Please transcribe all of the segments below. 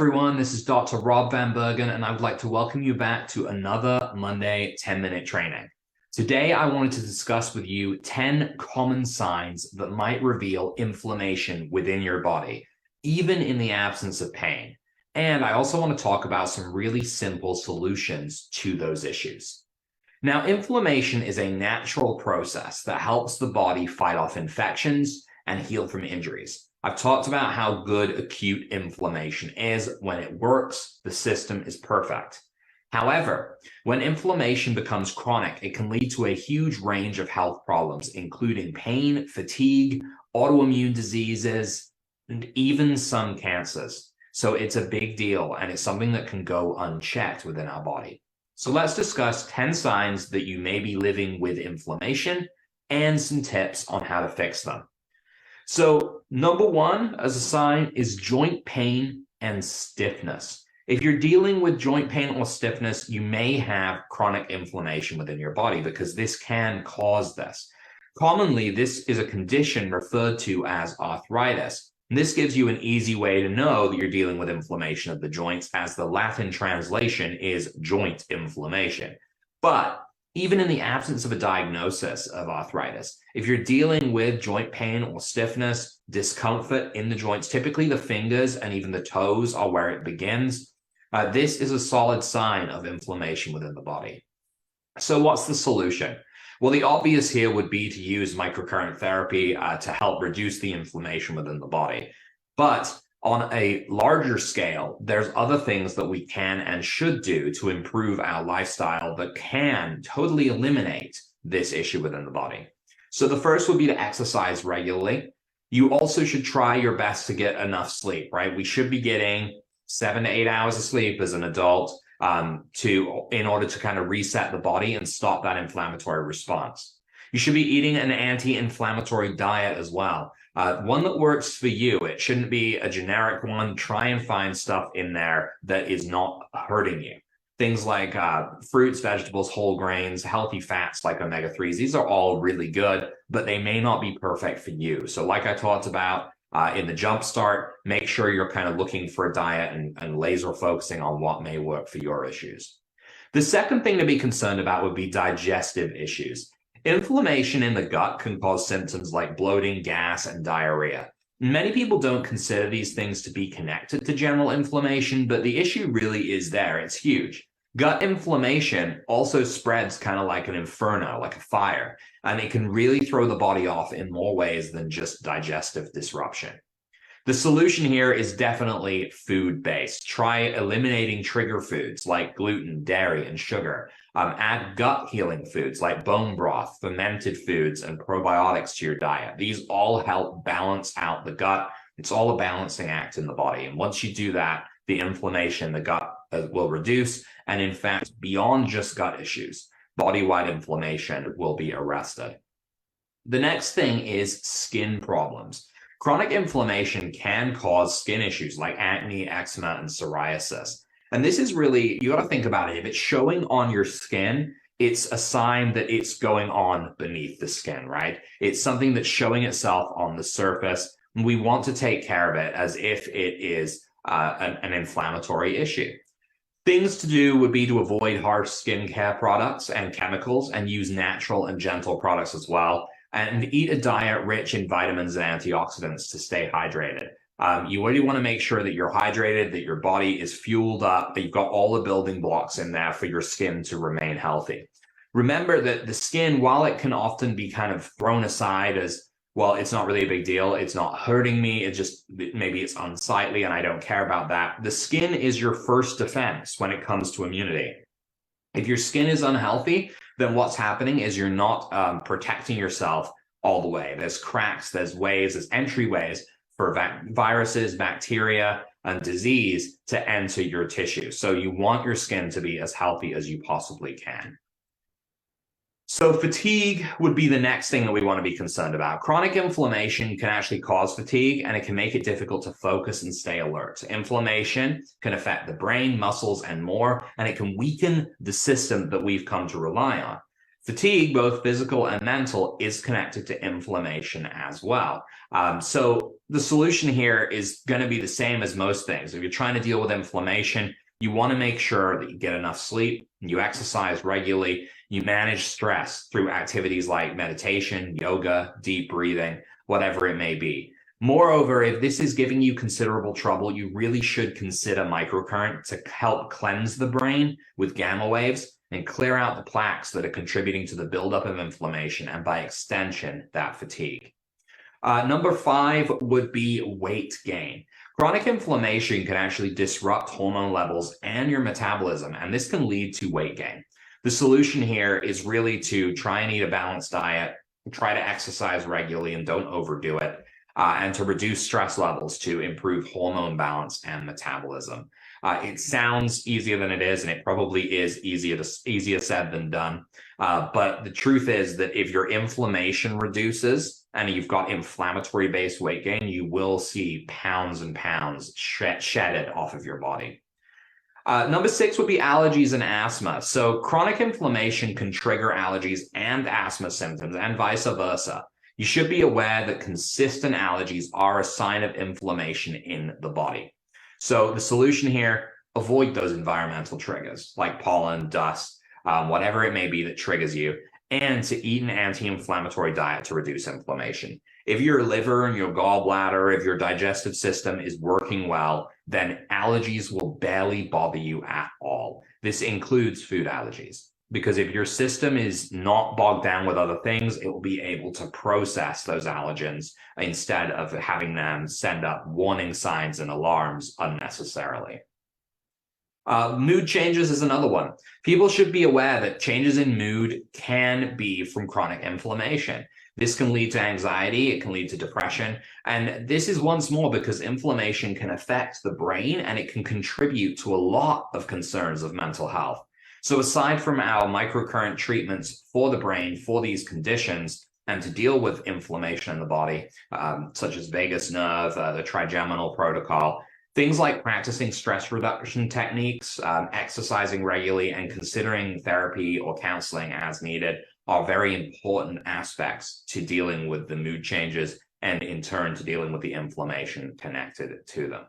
everyone, this is Dr. Rob Vanbergen, and I would like to welcome you back to another Monday 10-minute training. Today, I wanted to discuss with you 10 common signs that might reveal inflammation within your body, even in the absence of pain. And I also want to talk about some really simple solutions to those issues. Now, inflammation is a natural process that helps the body fight off infections and heal from injuries. I've talked about how good acute inflammation is. When it works, the system is perfect. However, when inflammation becomes chronic, it can lead to a huge range of health problems, including pain, fatigue, autoimmune diseases, and even some cancers. So it's a big deal, and it's something that can go unchecked within our body. So let's discuss 10 signs that you may be living with inflammation and some tips on how to fix them. So number one as a sign is joint pain and stiffness. If you're dealing with joint pain or stiffness, you may have chronic inflammation within your body because this can cause this. Commonly, this is a condition referred to as arthritis. And this gives you an easy way to know that you're dealing with inflammation of the joints, as the Latin translation is joint inflammation. But even in the absence of a diagnosis of arthritis, if you're dealing with joint pain or stiffness, discomfort in the joints, typically the fingers and even the toes are where it begins, this is a solid sign of inflammation within the body. So what's the solution? Well, the obvious here would be to use microcurrent therapy to help reduce the inflammation within the body. But on a larger scale, there's other things that we can and should do to improve our lifestyle that can totally eliminate this issue within the body. So the first would be to exercise regularly. You also should try your best to get enough sleep, right? We should be getting 7 to 8 hours of sleep as an adult in order to kind of reset the body and stop that inflammatory response. You should be eating an anti-inflammatory diet as well. One that works for you. It shouldn't be a generic one. Try and find stuff in there that is not hurting you. Things like fruits, vegetables, whole grains, healthy fats like omega-3s. These are all really good, but they may not be perfect for you. So like I talked about in the Jumpstart, make sure you're kind of looking for a diet and laser focusing on what may work for your issues. The second thing to be concerned about would be digestive issues. Inflammation in the gut can cause symptoms like bloating, gas, and diarrhea. Many people don't consider these things to be connected to general inflammation, but the issue really is there. It's huge. Gut inflammation also spreads kind of like an inferno, like a fire, and it can really throw the body off in more ways than just digestive disruption. The solution here is definitely food-based. Try eliminating trigger foods like gluten, dairy, and sugar. Add gut-healing foods like bone broth, fermented foods, and probiotics to your diet. These all help balance out the gut. It's all a balancing act in the body. And once you do that, the inflammation in the gut will reduce. And in fact, beyond just gut issues, body-wide inflammation will be arrested. The next thing is skin problems. Chronic inflammation can cause skin issues like acne, eczema, and psoriasis. And this is really, you got to think about it. If it's showing on your skin, it's a sign that it's going on beneath the skin, right? It's something that's showing itself on the surface. And we want to take care of it as if it is an inflammatory issue. Things to do would be to avoid harsh skincare products and chemicals and use natural and gentle products as well. And eat a diet rich in vitamins and antioxidants to stay hydrated. You really want to make sure that you're hydrated, that your body is fueled up, that you've got all the building blocks in there for your skin to remain healthy. Remember that the skin, while it can often be kind of thrown aside as, well, it's not really a big deal, it's not hurting me, maybe it's unsightly and I don't care about that. The skin is your first defense when it comes to immunity. If your skin is unhealthy, then what's happening is you're not protecting yourself all the way. There's cracks, there's ways, there's entryways for viruses, bacteria, and disease to enter your tissue. So you want your skin to be as healthy as you possibly can. So fatigue would be the next thing that we want to be concerned about. Chronic inflammation can actually cause fatigue, and it can make it difficult to focus and stay alert. Inflammation can affect the brain, muscles, and more, and it can weaken the system that we've come to rely on. Fatigue, both physical and mental, is connected to inflammation as well. So the solution here is going to be the same as most things. If you're trying to deal with inflammation, you want to make sure that you get enough sleep, you exercise regularly, you manage stress through activities like meditation, yoga, deep breathing, whatever it may be. Moreover, if this is giving you considerable trouble, you really should consider microcurrent to help cleanse the brain with gamma waves and clear out the plaques that are contributing to the buildup of inflammation and, by extension, that fatigue. Number 5 would be weight gain. Chronic inflammation can actually disrupt hormone levels and your metabolism, and this can lead to weight gain. The solution here is really to try and eat a balanced diet, try to exercise regularly and don't overdo it, and to reduce stress levels to improve hormone balance and metabolism. It sounds easier than it is, and it probably is easier said than done. But the truth is that if your inflammation reduces and you've got inflammatory-based weight gain, you will see pounds and pounds shedded off of your body. Number 6 would be allergies and asthma. So chronic inflammation can trigger allergies and asthma symptoms, and vice versa. You should be aware that consistent allergies are a sign of inflammation in the body. So the solution here, avoid those environmental triggers like pollen, dust, whatever it may be that triggers you, and to eat an anti-inflammatory diet to reduce inflammation. If your liver and your gallbladder, if your digestive system is working well, then allergies will barely bother you at all. This includes food allergies, because if your system is not bogged down with other things, it will be able to process those allergens instead of having them send up warning signs and alarms unnecessarily. Mood changes is another one. People should be aware that changes in mood can be from chronic inflammation. This can lead to anxiety, it can lead to depression, and this is once more because inflammation can affect the brain and it can contribute to a lot of concerns of mental health. So aside from our microcurrent treatments for the brain for these conditions and to deal with inflammation in the body, such as vagus nerve, the trigeminal protocol, things like practicing stress reduction techniques, exercising regularly, and considering therapy or counseling as needed are very important aspects to dealing with the mood changes and in turn to dealing with the inflammation connected to them.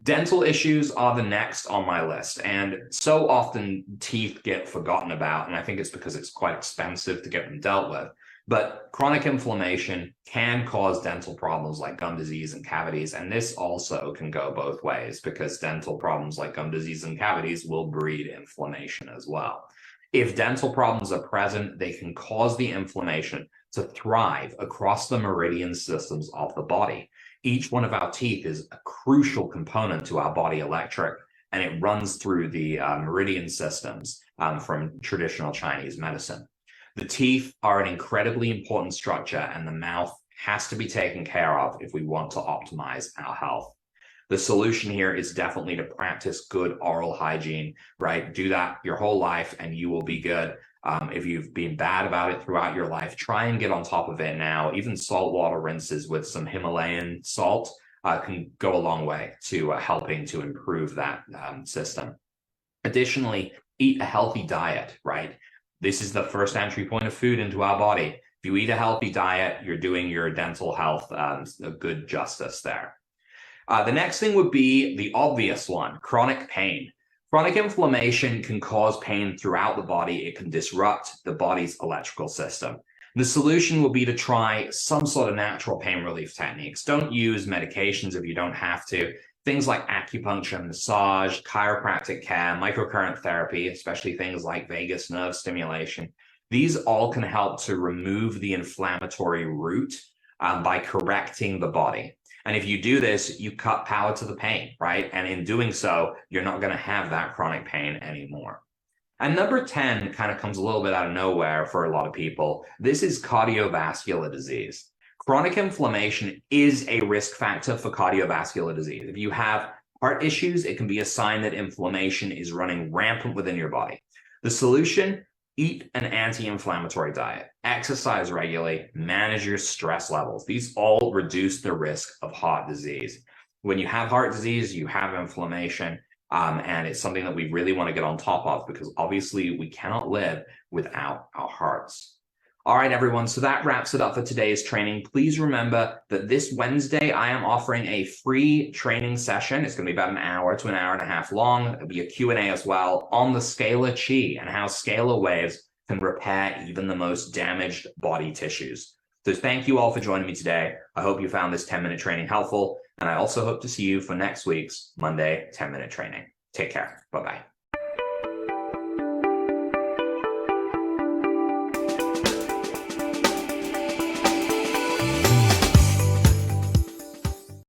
Dental issues are the next on my list, and so often teeth get forgotten about, and I think it's because it's quite expensive to get them dealt with. But chronic inflammation can cause dental problems like gum disease and cavities, and this also can go both ways because dental problems like gum disease and cavities will breed inflammation as well. If dental problems are present, they can cause the inflammation to thrive across the meridian systems of the body. Each one of our teeth is a crucial component to our body electric, and it runs through the meridian systems from traditional Chinese medicine. The teeth are an incredibly important structure, and the mouth has to be taken care of if we want to optimize our health. The solution here is definitely to practice good oral hygiene, right? Do that your whole life and you will be good. If you've been bad about it throughout your life, try and get on top of it now. Even saltwater rinses with some Himalayan salt can go a long way to helping to improve that system. Additionally, eat a healthy diet, right? This is the first entry point of food into our body. If you eat a healthy diet, you're doing your dental health a good justice there. The next thing would be the obvious one, chronic pain. Chronic inflammation can cause pain throughout the body. It can disrupt the body's electrical system. The solution will be to try some sort of natural pain relief techniques. Don't use medications if you don't have to. Things like acupuncture, massage, chiropractic care, microcurrent therapy, especially things like vagus nerve stimulation. These all can help to remove the inflammatory root by correcting the body. And if you do this, you cut power to the pain, right? And in doing so, you're not going to have that chronic pain anymore. And number 10 kind of comes a little bit out of nowhere for a lot of people. This is cardiovascular disease. Chronic inflammation is a risk factor for cardiovascular disease. If you have heart issues, it can be a sign that inflammation is running rampant within your body. The solution: eat an anti-inflammatory diet, exercise regularly, manage your stress levels. These all reduce the risk of heart disease. When you have heart disease, you have inflammation. And it's something that we really want to get on top of, because obviously we cannot live without our hearts. All right, everyone. So that wraps it up for today's training. Please remember that this Wednesday, I am offering a free training session. It's going to be about an hour to an hour and a half long. It'll be a Q&A as well on the scalar chi and how scalar waves can repair even the most damaged body tissues. So thank you all for joining me today. I hope you found this 10-minute training helpful. And I also hope to see you for next week's Monday 10-minute training. Take care. Bye-bye.